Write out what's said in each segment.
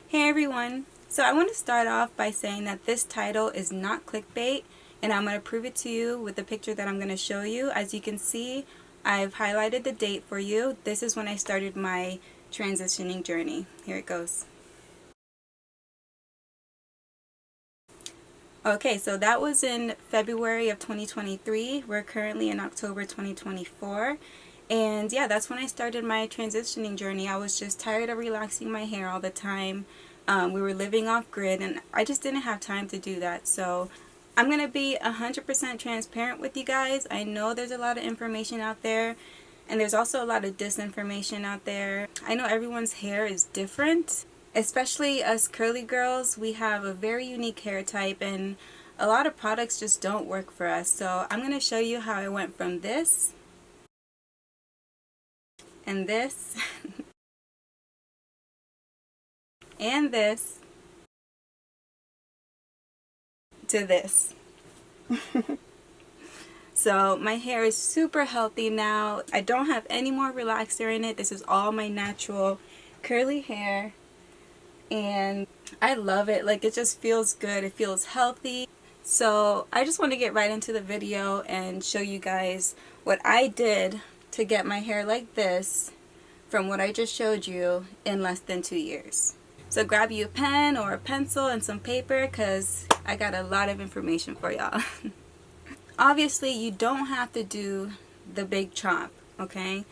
Hey everyone! So I want to start off by saying that this title is not clickbait, and I'm going to prove it to you with the picture that I'm going to show you. As you can see, I've highlighted the date for you. This is when I started my transitioning journey. Here it goes. Okay, so that was in February of 2023. We're currently in October 2024. And yeah, that's when I started my transitioning journey. I was just tired of relaxing my hair all the time. We were living off grid and I just didn't have time to do that. So I'm going to be 100% transparent with you guys. I know there's a lot of information out there and there's also a lot of disinformation out there. I know everyone's hair is different. Especially us curly girls, we have a very unique hair type and a lot of products just don't work for us. So I'm going to show you how I went from this and this and this to this. So my hair is super healthy now. I don't have any more relaxer in it. This is all my natural curly hair and I love it. Like, it just feels good. It feels healthy. So I just want to get right into the video and show you guys what I did to get my hair like this from what I just showed you in less than 2 years. So grab you a pen or a pencil and some paper because I got a lot of information for y'all. Obviously, you don't have to do the big chop, okay?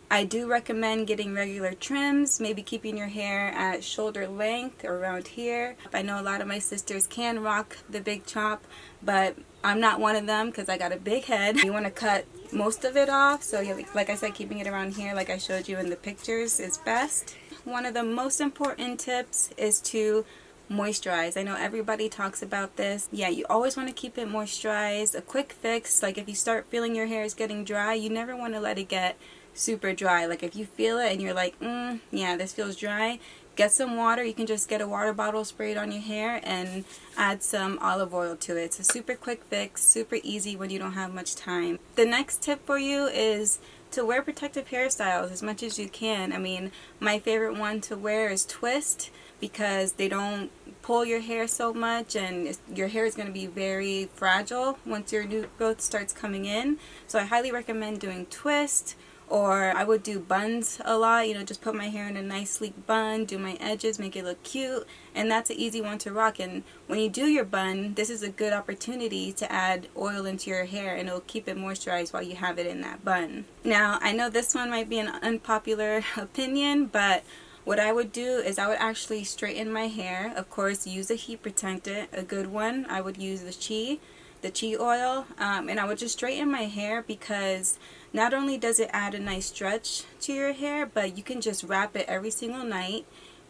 I do recommend getting regular trims, maybe keeping your hair at shoulder length or around here. I know a lot of my sisters can rock the big chop, but I'm not one of them because I got a big head. You want to cut most of it off, so like I said, keeping it around here like I showed you in the pictures is best. One of the most important tips is to moisturize. I know everybody talks about this. Yeah, you always want to keep it moisturized. A quick fix, like if you start feeling your hair is getting dry, you never want to let it get super dry. Like if you feel it and you're like, yeah, this feels dry, get some water. You can just get a water bottle sprayed on your hair and add some olive oil to it. It's a super quick fix, super easy when you don't have much time. The next tip for you is to wear protective hairstyles as much as you can. I mean, my favorite one to wear is twist because they don't pull your hair so much and your hair is going to be very fragile once your new growth starts coming in. So I highly recommend doing twist. Or I would do buns a lot, you know, just put my hair in a nice sleek bun, do my edges, make it look cute, and that's an easy one to rock. And when you do your bun, this is a good opportunity to add oil into your hair and it'll keep it moisturized while you have it in that bun. Now, I know this one might be an unpopular opinion, but what I would do is I would actually straighten my hair. Of course, use a heat protectant, a good one. I would use the Chi oil, and I would just straighten my hair because not only does it add a nice stretch to your hair, but you can just wrap it every single night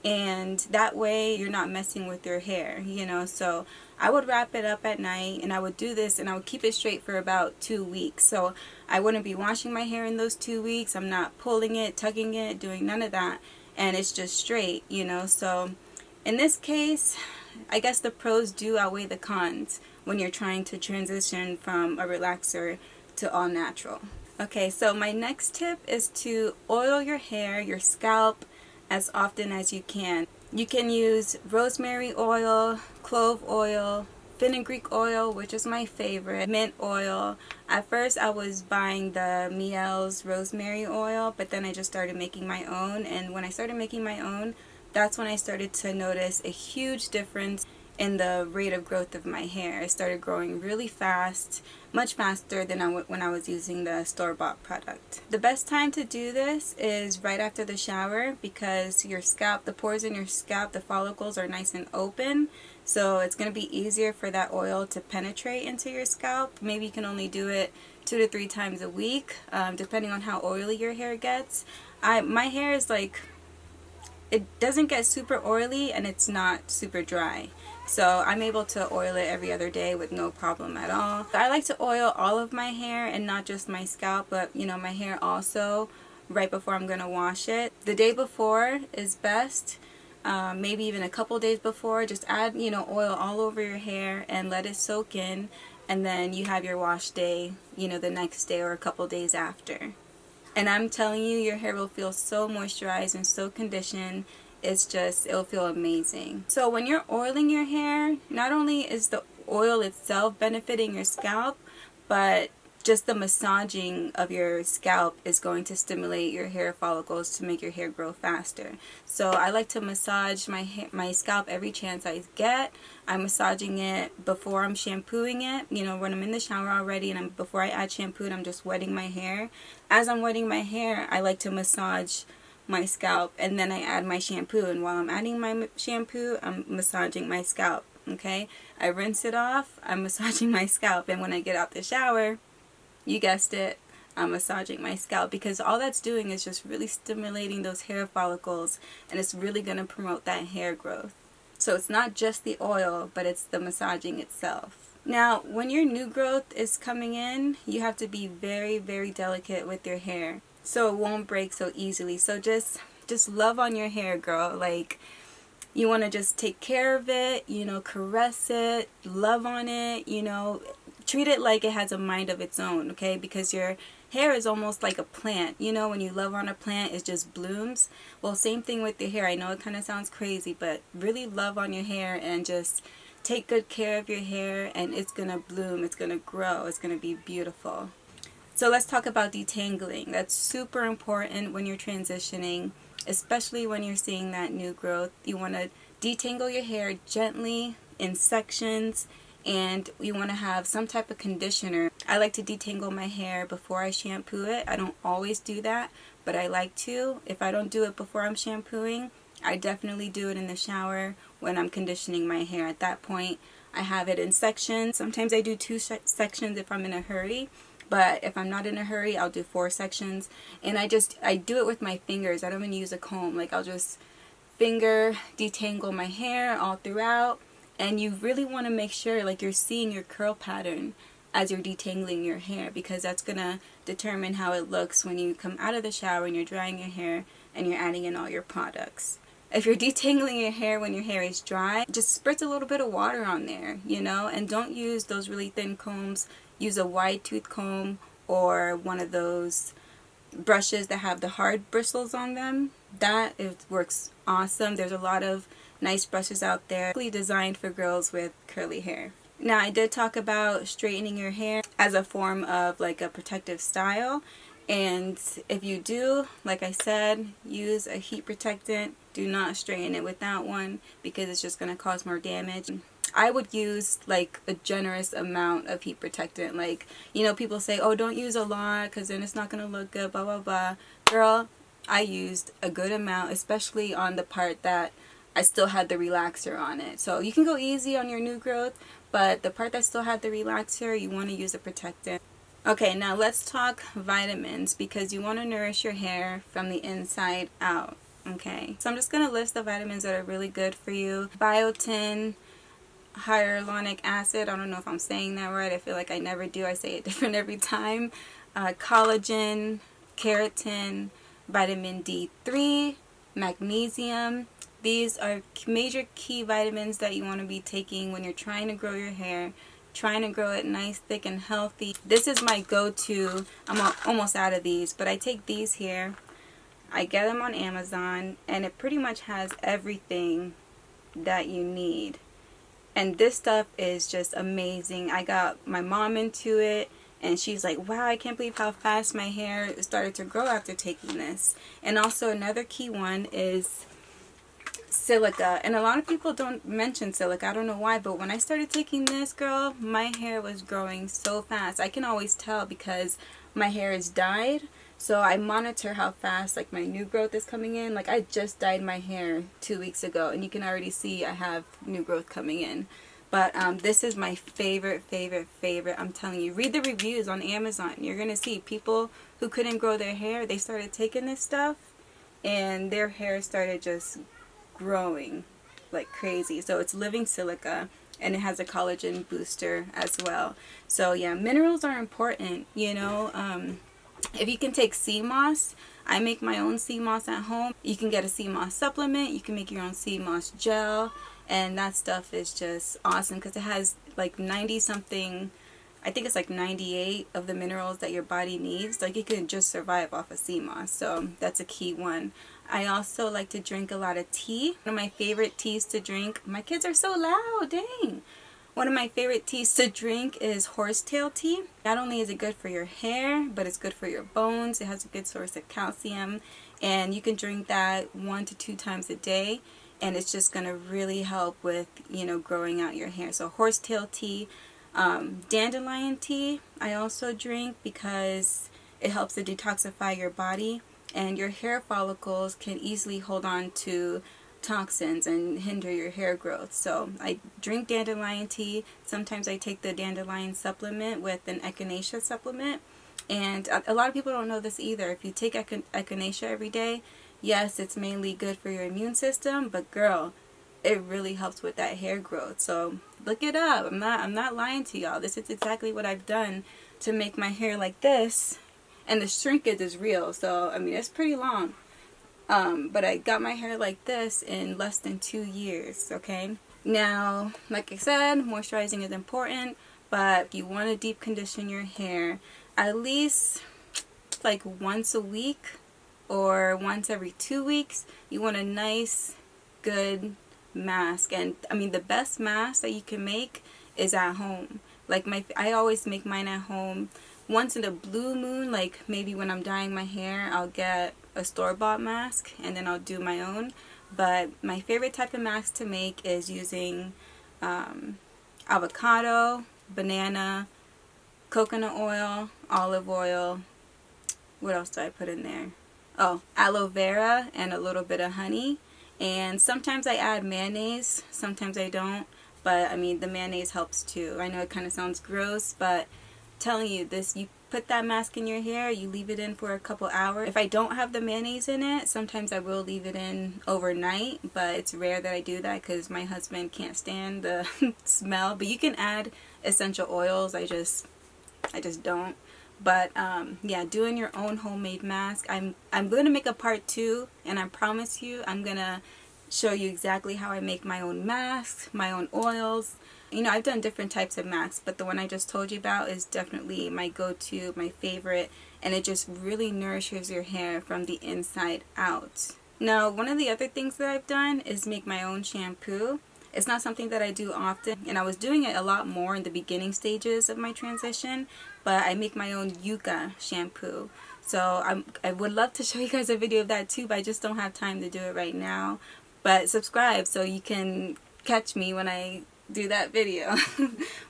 and that way you're not messing with your hair, you know. So I would wrap it up at night and I would do this and I would keep it straight for about 2 weeks. So I wouldn't be washing my hair in those 2 weeks. I'm not pulling it, tugging it, doing none of that, and it's just straight, you know. So in this case, I guess the pros do outweigh the cons when you're trying to transition from a relaxer to all natural. Okay, so my next tip is to oil your hair, your scalp, as often as you can. You can use rosemary oil, clove oil, fenugreek oil, which is my favorite, mint oil. At first I was buying the Miele's rosemary oil, but then I just started making my own, and when I started making my own, that's when I started to notice a huge difference in the rate of growth of my hair. It started growing really fast, much faster than when I was using the store-bought product. The best time to do this is right after the shower because your scalp, the pores in your scalp, the follicles are nice and open, so it's going to be easier for that oil to penetrate into your scalp. Maybe you can only do it 2 to 3 times a week, depending on how oily your hair gets. My hair is like, it doesn't get super oily and it's not super dry. So I'm able to oil it every other day with no problem at all. I like to oil all of my hair and not just my scalp, but you know, my hair also right before I'm gonna wash it. The day before is best. Maybe even a couple days before. Just add, you know, oil all over your hair and let it soak in, and then you have your wash day, you know, the next day or a couple days after. And I'm telling you, your hair will feel so moisturized and so conditioned it'll feel amazing. So when you're oiling your hair, not only is the oil itself benefiting your scalp, but just the massaging of your scalp is going to stimulate your hair follicles to make your hair grow faster. So I like to massage my scalp every chance I get. I'm massaging it before I'm shampooing it. You know, when I'm in the shower already and before I add shampoo and I'm just wetting my hair. As I'm wetting my hair, I like to massage my scalp, and then I add my shampoo, and while I'm adding my shampoo, I'm massaging my scalp. Okay, I rinse it off, I'm massaging my scalp, and when I get out the shower, you guessed it, I'm massaging my scalp, because all that's doing is just really stimulating those hair follicles, and it's really going to promote that hair growth. So it's not just the oil, but it's the massaging itself. Now, when your new growth is coming in, you have to be very, very delicate with your hair so it won't break so easily. So just love on your hair, girl. Like, you want to just take care of it, you know, caress it, love on it, you know, treat it like it has a mind of its own, okay? Because your hair is almost like a plant. You know, when you love on a plant, it just blooms. Well, same thing with your hair. I know it kind of sounds crazy, but really love on your hair and just take good care of your hair, and it's going to bloom, it's going to grow, it's going to be beautiful. So let's talk about detangling. That's super important when you're transitioning, especially when you're seeing that new growth. You want to detangle your hair gently in sections, and you want to have some type of conditioner. I like to detangle my hair before I shampoo it. I don't always do that, but I like to. If I don't do it before I'm shampooing, I definitely do it in the shower when I'm conditioning my hair. At that point, I have it in sections. Sometimes I do 2 sections if I'm in a hurry. But if I'm not in a hurry, I'll do 4 sections. And I do it with my fingers. I don't even use a comb. Like, I'll just finger detangle my hair all throughout. And you really want to make sure, like, you're seeing your curl pattern as you're detangling your hair, because that's going to determine how it looks when you come out of the shower and you're drying your hair and you're adding in all your products. If you're detangling your hair when your hair is dry, just spritz a little bit of water on there, you know, and don't use those really thin combs. Use a wide tooth comb or one of those brushes that have the hard bristles on them. It works awesome. There's a lot of nice brushes out there designed for girls with curly hair. Now, I did talk about straightening your hair as a form of like a protective style. And if you do, like I said, use a heat protectant. Do not straighten it with that one, because it's just going to cause more damage. I would use like a generous amount of heat protectant. Like, you know, people say, oh, don't use a lot because then it's not going to look good, blah, blah, blah. Girl, I used a good amount, especially on the part that I still had the relaxer on it. So you can go easy on your new growth, but the part that still had the relaxer, you want to use a protectant. Okay, now let's talk vitamins, because you want to nourish your hair from the inside out. Okay, so I'm just going to list the vitamins that are really good for you. Biotin, hyaluronic acid, I don't know if I'm saying that right, I feel like I never do, I say it different every time. Collagen, keratin, vitamin D3, magnesium. These are major key vitamins that you want to be taking when you're trying to grow your hair, trying to grow it nice, thick, and healthy. This is my go-to. I'm almost out of these, but I take these here. I get them on Amazon, and it pretty much has everything that you need. And this stuff is just amazing. I got my mom into it, and she's like, wow, I can't believe how fast my hair started to grow after taking this. And also another key one is Silica. And a lot of people don't mention Silica. I don't know why, but when I started taking this, girl, my hair was growing so fast. I can always tell because my hair is dyed. So I monitor how fast like my new growth is coming in. Like, I just dyed my hair 2 weeks ago, and you can already see I have new growth coming in. But this is my favorite. I'm telling you, read the reviews on Amazon. You're going to see people who couldn't grow their hair, they started taking this stuff, and their hair started just growing like crazy. So it's living silica, and it has a collagen booster as well. So yeah, minerals are important, you know. If you can take sea moss, I make my own sea moss at home. You can get a sea moss supplement, you can make your own sea moss gel, and that stuff is just awesome because it has like 90 something, I think it's like 98 of the minerals that your body needs. Like, you can just survive off of sea moss, so that's a key one. I also like to drink a lot of tea. One of my favorite teas to drink, my kids are so loud, dang. One of my favorite teas to drink is horsetail tea. Not only is it good for your hair, but it's good for your bones. It has a good source of calcium, and you can drink that 1 to 2 times a day, and it's just going to really help with, you know, growing out your hair. So horsetail tea, dandelion tea I also drink because it helps to detoxify your body, and your hair follicles can easily hold on to toxins and hinder your hair growth. So I drink dandelion tea. Sometimes I take the dandelion supplement with an echinacea supplement. And a lot of people don't know this either. If you take echinacea every day, yes, it's mainly good for your immune system, but girl, it really helps with that hair growth. So look it up. I'm not lying to y'all. This is exactly what I've done to make my hair like this. And the shrinkage is real. So I mean, it's pretty long. But I got my hair like this in less than 2 years, okay? Now, like I said, moisturizing is important, but if you want to deep condition your hair, at least like once a week or once every 2 weeks, you want a nice, good mask. And I mean, the best mask that you can make is at home. Like I always make mine at home. Once in a blue moon, like maybe when I'm dyeing my hair, I'll get a store-bought mask and then I'll do my own. But my favorite type of mask to make is using avocado, banana, coconut oil, olive oil. What else do I put in there? Oh, aloe vera and a little bit of honey. And sometimes I add mayonnaise, sometimes I don't. But I mean, the mayonnaise helps too. I know it kind of sounds gross, but telling you this, you put that mask in your hair, you leave it in for a couple hours. If I don't have the mayonnaise in it, sometimes I will leave it in overnight, but it's rare that I do that because my husband can't stand the smell. But you can add essential oils. I just don't. But yeah, doing your own homemade mask. I'm going to make a part 2, and I promise you I'm going to show you exactly how I make my own masks, my own oils. You know, I've done different types of masks, but the one I just told you about is definitely my go-to, my favorite, and it just really nourishes your hair from the inside out. Now, one of the other things that I've done is make my own shampoo. It's not something that I do often, and I was doing it a lot more in the beginning stages of my transition, but I make my own yucca shampoo. So I would love to show you guys a video of that too, but I just don't have time to do it right now. But subscribe so you can catch me when I do that video.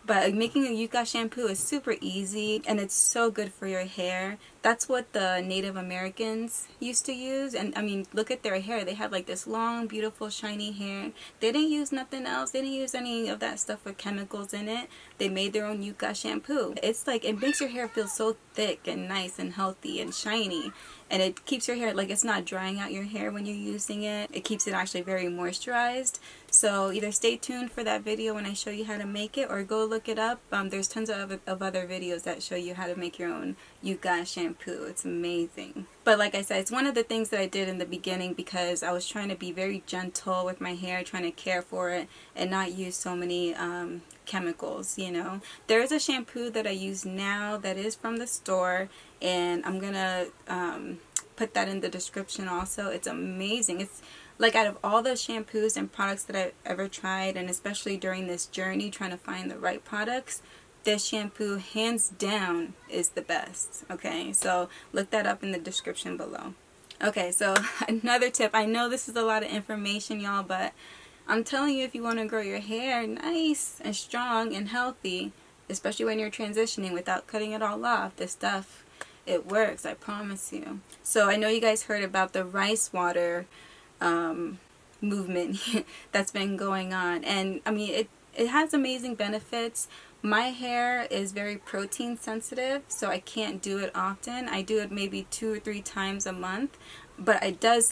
But making a yucca shampoo is super easy, and it's so good for your hair. That's what the Native Americans used to use. And I mean, look at their hair. They had like this long, beautiful, shiny hair. They didn't use nothing else. They didn't use any of that stuff with chemicals in it. They made their own yucca shampoo. It's like, it makes your hair feel so thick and nice and healthy and shiny. And it keeps your hair, like, it's not drying out your hair when you're using it. It keeps it actually very moisturized. So either stay tuned for that video when I show you how to make it, or go look it up. There's tons of other videos that show you how to make your own yucca shampoo. It's amazing. But like I said, it's one of the things that I did in the beginning because I was trying to be very gentle with my hair, trying to care for it and not use so many chemicals, you know. There is a shampoo that I use now that is from the store, and I'm gonna put that in the description also. It's amazing. It's like, out of all the shampoos and products that I've ever tried, and especially during this journey trying to find the right products, this shampoo hands down is the best. Okay, so look that up in the description below. Okay, so another tip. I know this is a lot of information, y'all, but I'm telling you, if you want to grow your hair nice and strong and healthy, especially when you're transitioning without cutting it all off, this stuff, it works, I promise you. So I know you guys heard about the rice water movement that's been going on, and I mean, it has amazing benefits. My hair is very protein sensitive, so I can't do it often. I do it maybe 2 or 3 times a month, but it does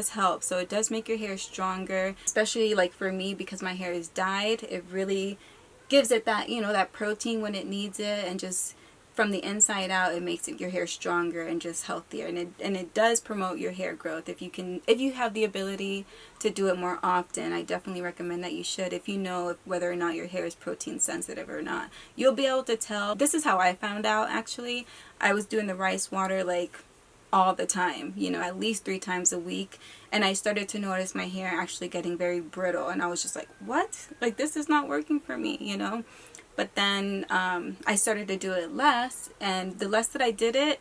help. So it does make your hair stronger, especially like for me, because my hair is dyed. It really gives it that, you know, that protein when it needs it, and just from the inside out, it makes your hair stronger and just healthier. And it does promote your hair growth. If you have the ability to do it more often, I definitely recommend that you should. If you know whether or not your hair is protein sensitive or not, you'll be able to tell. This is how I found out, actually. I was doing the rice water like all the time, you know, at least 3 times a week. And I started to notice my hair actually getting very brittle, and I was just like, what? Like, this is not working for me, you know? But then I started to do it less, and the less that I did it,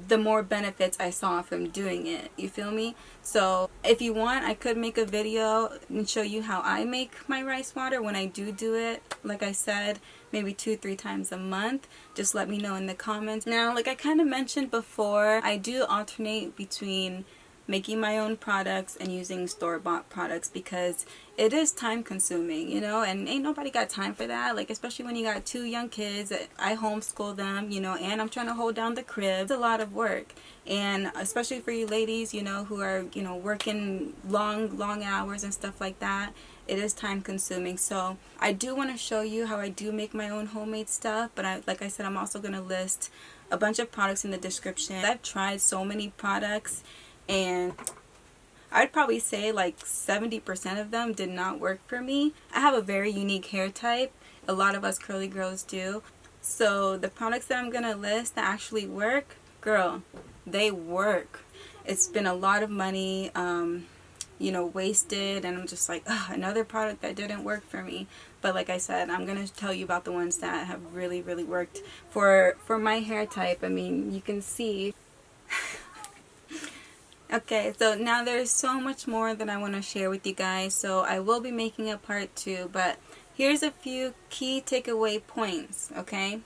the more benefits I saw from doing it. You feel me? So if you want, I could make a video and show you how I make my rice water when I do it. Like I said, maybe 2-3 times a month. Just let me know in the comments. Now, like I kind of mentioned before, I do alternate between making my own products and using store-bought products because it is time consuming, you know, and ain't nobody got time for that. Like, especially when you got 2 young kids. I homeschool them, you know, and I'm trying to hold down the crib. It's a lot of work, and especially for you ladies, you know, who are, you know, working long hours and stuff like that. It is time consuming. So I do want to show you how I do make my own homemade stuff, but like I said, I'm also going to list a bunch of products in the description. I've tried so many products, and I'd probably say like 70% of them did not work for me. I have a very unique hair type. A lot of us curly girls do. So the products that I'm going to list that actually work, girl, they work. It's been a lot of money, you know, wasted, and I'm just like, ugh, another product that didn't work for me. But like I said, I'm going to tell you about the ones that have really worked for my hair type. I mean, you can see. Okay, so now there's so much more that I want to share with you guys, so I will be making a part 2, but here's a few key takeaway points, okay?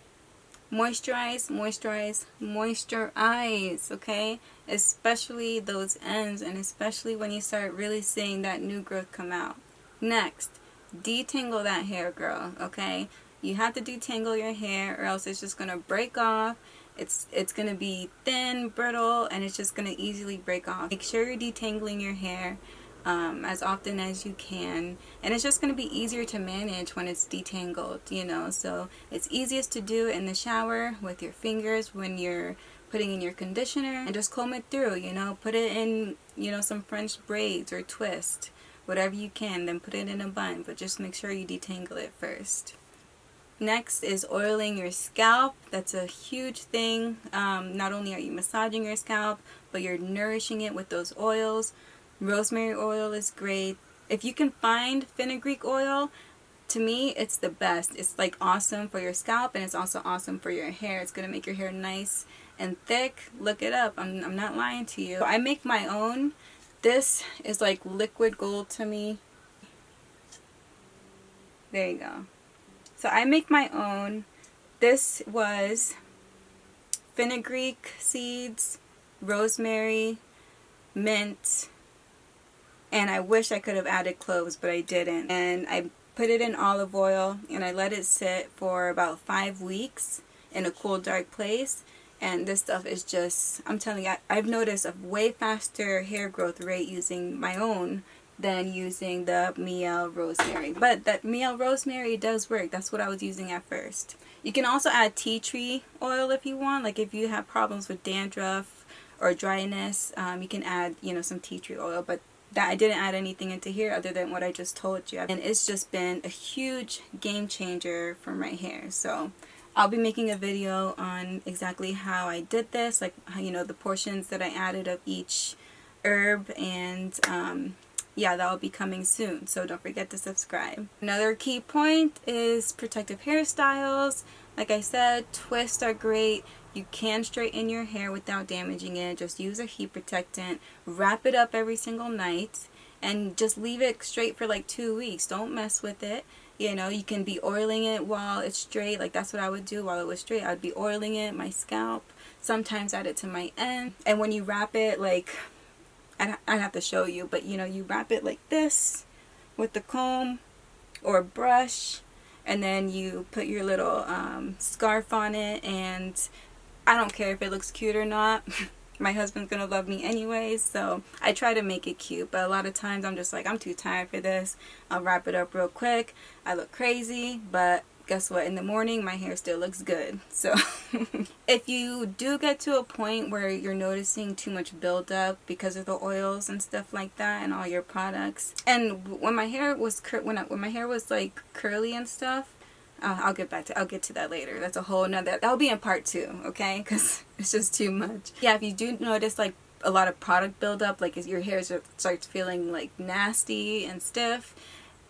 Moisturize, moisturize, moisturize, okay? Especially those ends, and especially when you start really seeing that new growth come out. Next, detangle that hair, girl, okay? You have to detangle your hair, or else it's just going to break off. It's going to be thin, brittle, and it's just going to easily break off. Make sure you're detangling your hair as often as you can, and it's just going to be easier to manage when it's detangled, you know. So it's easiest to do in the shower with your fingers when you're putting in your conditioner, and just comb it through, you know. Put it in, you know, some French braids or twist, whatever you can, then put it in a bun, but just make sure you detangle it first. Next is oiling your scalp. That's a huge thing. Not only are you massaging your scalp, but you're nourishing it with those oils. Rosemary oil is great. If you can find fenugreek oil, to me it's the best. It's like awesome for your scalp, and it's also awesome for your hair. It's going to make your hair nice and thick. Look it up. I'm not lying to you. I make my own. This is like liquid gold to me. There you go. So I make my own. This was fenugreek seeds, rosemary, mint, and I wish I could have added cloves, but I didn't. And I put it in olive oil, and I let it sit for about 5 weeks in a cool, dark place. And this stuff is just, I'm telling you, I've noticed a way faster hair growth rate using my own than using the Miel rosemary. But that Miel rosemary does work. That's what I was using at first. You can also add tea tree oil if you want. Like if you have problems with dandruff or dryness, you can add, you know, some tea tree oil. But that I didn't add anything into here other than what I just told you. And it's just been a huge game changer for my hair. So I'll be making a video on exactly how I did this, like, you know, the portions that I added of each herb, and yeah, that will be coming soon, so don't forget to subscribe. Another key point is protective hairstyles. Like I said, twists are great. You can straighten your hair without damaging it. Just use a heat protectant, wrap it up every single night, and just leave it straight for like 2 weeks. Don't mess with it. You know, you can be oiling it while it's straight. Like that's what I would do while it was straight. I'd be oiling it, my scalp, sometimes add it to my end. And when you wrap it, like, I'd have to show you, but you know, you wrap it like this with the comb or brush, and then you put your little scarf on it, and I don't care if it looks cute or not. My husband's gonna love me anyways, so I try to make it cute, but a lot of times I'm just like, I'm too tired for this. I'll wrap it up real quick. I look crazy, but guess what? In the morning, my hair still looks good. So if you do get to a point where you're noticing too much buildup because of the oils and stuff like that and all your products, and when my hair was when my hair was like curly and stuff, I'll get to that later. That's a whole nother, that'll be in part 2, okay? Because it's just too much. Yeah, if you do notice like a lot of product buildup, like as your hair starts feeling like nasty and stiff,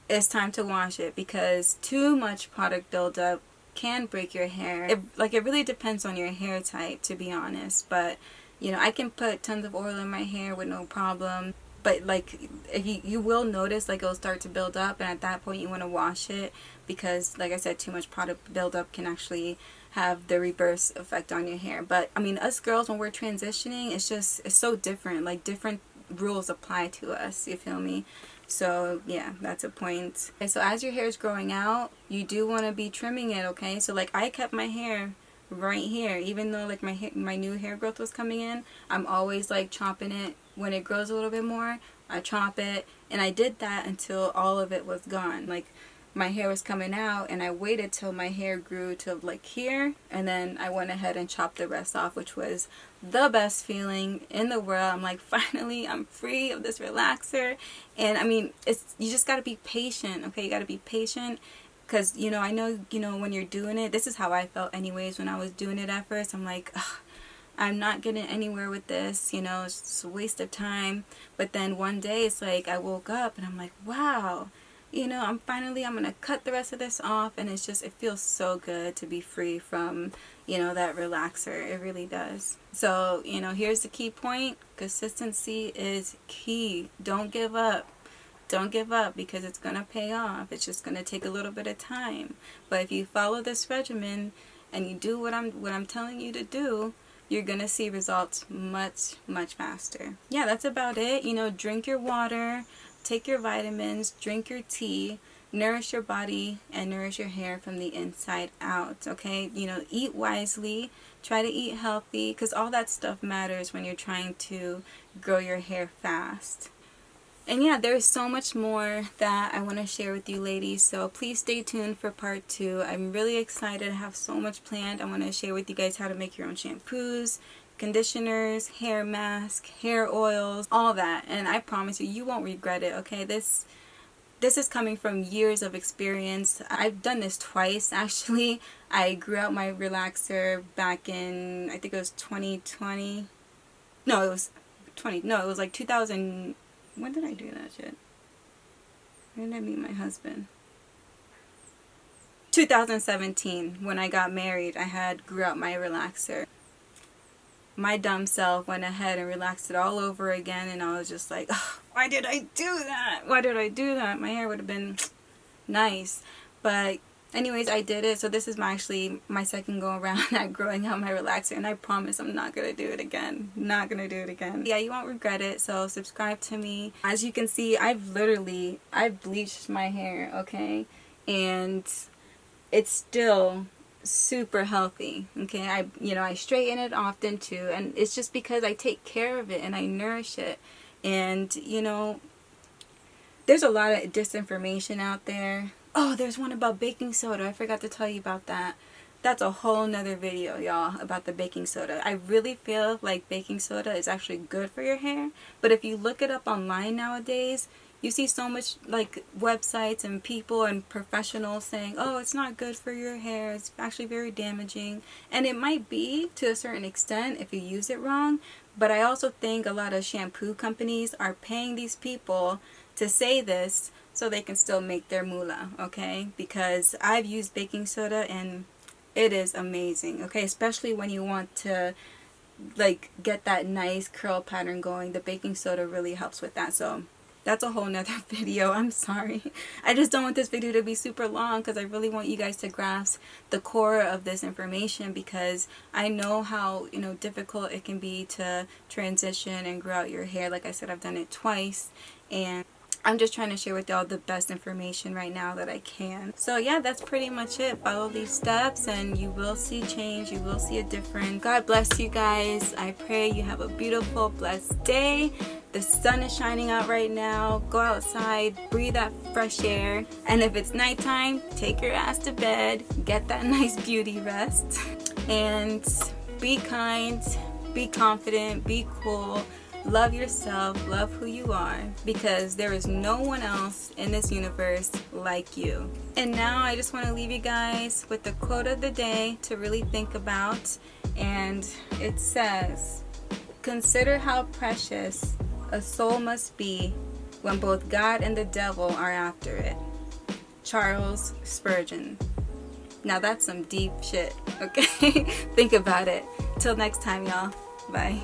it's time to wash it, because too much product buildup can break your hair. It really depends on your hair type, to be honest. But you know, I can put tons of oil in my hair with no problem. But like, if you will notice like it'll start to build up, and at that point you want to wash it, because like I said, too much product buildup can actually have the reverse effect on your hair. But I mean, us girls, when we're transitioning, it's so different. Like, different rules apply to us, you feel me? So yeah, that's a point. Okay, so as your hair is growing out, you do want to be trimming it, okay? So like, I kept my hair right here, even though like my new hair growth was coming in. I'm always like chopping it when it grows a little bit more. I chop it, and I did that until all of it was gone. Like, my hair was coming out, and I waited till my hair grew to like here, and then I went ahead and chopped the rest off, which was the best feeling in the world. I'm like, finally, I'm free of this relaxer. And I mean, you just got to be patient, okay? You got to be patient, because you know, I know, you know, when you're doing it, this is how I felt anyways when I was doing it at first. I'm like, ugh, I'm not getting anywhere with this, you know, it's just a waste of time. But then one day, it's like I woke up and I'm like, wow, you know, I'm gonna cut the rest of this off, and it feels so good to be free from, you know, that relaxer. It really does. So, you know, here's the key point: consistency is key. Don't give up. Don't give up, because it's gonna pay off. It's just gonna take a little bit of time. But if you follow this regimen and you do what I'm telling you to do, you're gonna see results much, much faster. Yeah, that's about it. You know, drink your water, take your vitamins, drink your tea, nourish your body and nourish your hair from the inside out, okay? You know, eat wisely, try to eat healthy, because all that stuff matters when you're trying to grow your hair fast. And yeah, there's so much more that I want to share with you ladies, so please stay tuned for part 2. I'm really excited. I have so much planned. I want to share with you guys how to make your own shampoos, conditioners, hair masks, hair oils, all that. And I promise you, you won't regret it, okay? This is coming from years of experience. I've done this twice, actually. I grew out my relaxer back in, I think it was 2020. No, it was like 2000. When did I do that shit? When did I meet my husband? 2017, when I got married, I grew out my relaxer. My dumb self went ahead and relaxed it all over again, and I was just like, oh, why did I do that? Why did I do that? My hair would have been nice. But anyways, I did it. So this is actually my second go around at growing out my relaxer, and I promise I'm not going to do it again. Not going to do it again. Yeah, you won't regret it, so subscribe to me. As you can see, I've bleached my hair, okay? And it's still super healthy, okay? I straighten it often too, and it's just because I take care of it and I nourish it. And you know, there's a lot of disinformation out there. Oh, there's one about baking soda. I forgot to tell you about that. That's a whole nother video, y'all, about the baking soda. I really feel like baking soda is actually good for your hair, but if you look it up online nowadays, you see so much like websites and people and professionals saying, oh, it's not good for your hair, it's actually very damaging. And it might be to a certain extent if you use it wrong, but I also think a lot of shampoo companies are paying these people to say this so they can still make their moolah, okay? Because I've used baking soda and it is amazing, okay? Especially when you want to like get that nice curl pattern going. The baking soda really helps with that. So that's a whole nother video. I'm sorry. I just don't want this video to be super long, because I really want you guys to grasp the core of this information, because I know how, you know, difficult it can be to transition and grow out your hair. Like I said, I've done it twice, and I'm just trying to share with y'all the best information right now that I can. So yeah, that's pretty much it. Follow these steps and you will see change. You will see a difference. God bless you guys. I pray you have a beautiful, blessed day. The sun is shining out right now. Go outside, breathe that fresh air. And if it's nighttime, take your ass to bed. Get that nice beauty rest. And be kind, be confident, be cool. love yourself, love who you are, because there is no one else in this universe like you. And now I just want to leave you guys with the quote of the day to really think about. And it says, "Consider how precious a soul must be when both God and the devil are after it." Charles Spurgeon. Now that's some deep shit, okay? Think about it. Till next time, y'all. Bye.